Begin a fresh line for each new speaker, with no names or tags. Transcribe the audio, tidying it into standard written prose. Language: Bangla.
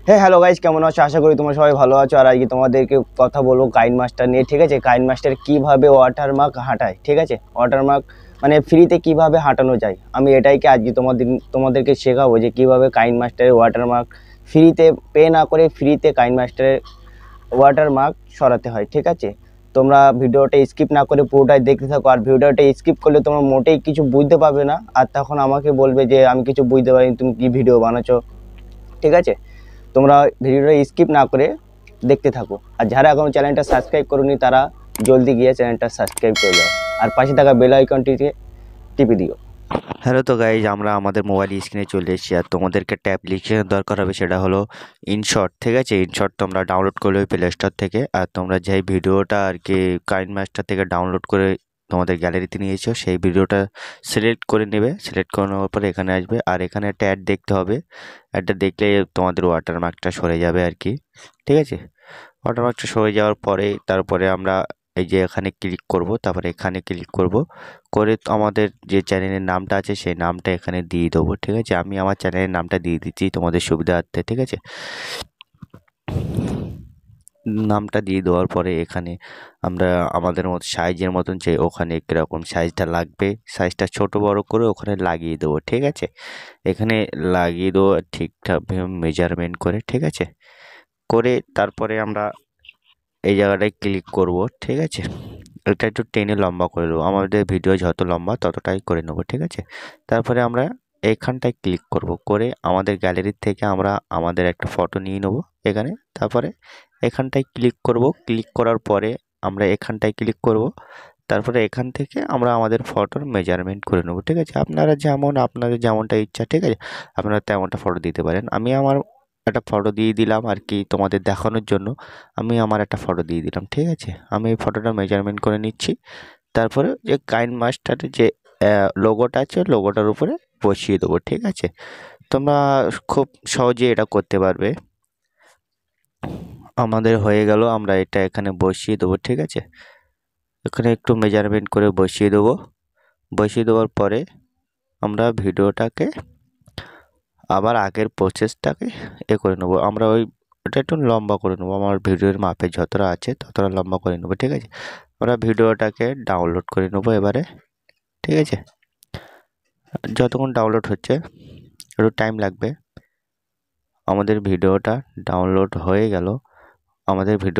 হ্যালো গাইস, কেমন আছো? আশা করি তোমরা সবাই ভালো আছো। আর আজকে তোমাদেরকে কথা বলবো কাইন মাস্টার নিয়ে, ঠিক আছে? কাইন মাস্টার কিভাবে ওয়াটারমার্ক হাঁটায়, ঠিক আছে? ওয়াটারমার্ক মানে ফ্রিতে কিভাবে হাঁটানো যায়, আমি এটাইকে আজকে তোমাদেরকে শেখাবো যে কিভাবে কাইন মাস্টারের ওয়াটারমার্ক ফ্রিতে পে না করে ফ্রিতে কাইন মাস্টারের ওয়াটারমার্ক সরাতে হয়, ঠিক আছে? তোমরা ভিডিওটা স্কিপ না করে পুরোটাই দেখতে থাকো। আর ভিডিওটা স্কিপ করলে তোমরা মোটেই কিছু বুঝতে পারবে না, আর তখন আমাকে বলবে যে আমি কিছু বুঝতে পারিনি, তুমি কি ভিডিও বানাচ্ছো, ঠিক আছে? তোমরা ভিডিওটা স্কিপ না করে দেখতে থাকো। আর যারা এখনো চ্যানেলটা সাবস্ক্রাইব করোনি তারা জলদি গিয়ে চ্যানেলটা সাবস্ক্রাইব করে দাও, আর পাশে থাকা বেল আইকনটিতে টিপে দিও।
হ্যালো তো গাইজ, আমরা আমাদের মোবাইল স্ক্রিনে চলে এসেছি। আর তোমাদেরকে একটা অ্যাপ্লিকেশন দরকার হবে, সেটা হলো ইনশট, ঠিক আছে? ইনশট তোমরা ডাউনলোড করলে ওই প্লে স্টোর থেকে। আর তোমরা যেই ভিডিওটা আর কি কাইন মাস্টার থেকে ডাউনলোড করে তোমাদের গ্যালারিতে নিয়েছো সেই ভিডিওটা সিলেক্ট করে নেবে। সিলেক্ট করে নেওয়ার পরে এখানে আসবে, আর এখানে একটা অ্যাড দেখতে হবে। অ্যাডটা দেখলে তোমাদের ওয়াটারমার্কটা সরে যাবে আর কি, ঠিক আছে? ওয়াটারমার্কটা সরে যাওয়ার পরে তারপরে আমরা এই যে এখানে ক্লিক করব, তারপরে এখানে ক্লিক করব, করে আমাদের যে চ্যানেলের নামটা আছে সেই নামটা এখানে দিয়ে দেবো, ঠিক আছে? আমি আমার চ্যানেলের নামটা দিয়ে দিচ্ছি তোমাদের সুবিধার্থে, ঠিক আছে? নামটা দিয়ে দেওয়ার পরে এখানে আমরা আমাদের মতো সাইজের মতন যে ওখানে কীরকম সাইজটা লাগবে, সাইজটা ছোট বড় করে ওখানে লাগিয়ে দেবো, ঠিক আছে? এখানে লাগিয়ে দেবো ঠিকঠাক মেজারমেন্ট করে, ঠিক আছে? করে তারপরে আমরা এই জায়গাটায় ক্লিক করব, ঠিক আছে? এটা একটু টেনে লম্বা করে দেবো, আমাদের ভিডিও যত লম্বা ততটাই করে নেবো, ঠিক আছে? তারপরে আমরা এইখানটায় ক্লিক করব, করে আমাদের গ্যালারির থেকে আমরা আমাদের একটা ফটো নিয়ে নেবো এখানে। তারপরে এখানটায় ক্লিক করব, ক্লিক করার পরে আমরা এখানটায় ক্লিক করব, তারপরে এখান থেকে আমরা আমাদের ফটোর মেজারমেন্ট করে নেবো, ঠিক আছে? আপনাদের যেমনটা ইচ্ছা, ঠিক আছে? আপনারা তেমনটা ফটো দিতে পারেন। আমি আমার একটা ফটো দিয়ে দিলাম আর কি তোমাদের দেখানোর জন্য। আমি আমার একটা ফটো দিয়ে দিলাম, ঠিক আছে? আমি এই ফটোটা মেজারমেন্ট করে নিচ্ছি। তারপরে যে কাইন মাস্টারের যে লোগোটা আছে লোগোটার উপরে বসিয়ে দেবো, ঠিক আছে? তোমরা খুব সহজে এটা করতে পারবে। আমাদের হয়ে গেল, আমরা এটা এখানে বসিয়ে দেবো, ঠিক আছে? এখানে একটু মেজারমেন্ট করে বসিয়ে দেবো। বসিয়ে দেওয়ার পরে আমরা ভিডিওটাকে আবার আগের প্রসেসটাকে করে নেবো। আমরা ওটা একটু লম্বা করে নেবো, আমার ভিডিওর মাপে যতটা আছে ততটা লম্বা করে নেবো, ঠিক আছে? আমরা ভিডিওটাকে ডাউনলোড করে নেবো এবারে, ঠিক আছে? যতক্ষণ ডাউনলোড হচ্ছে একটু টাইম লাগবে। আমাদের ভিডিওটা ডাউনলোড হয়ে গেল। আমাদের ভিডিও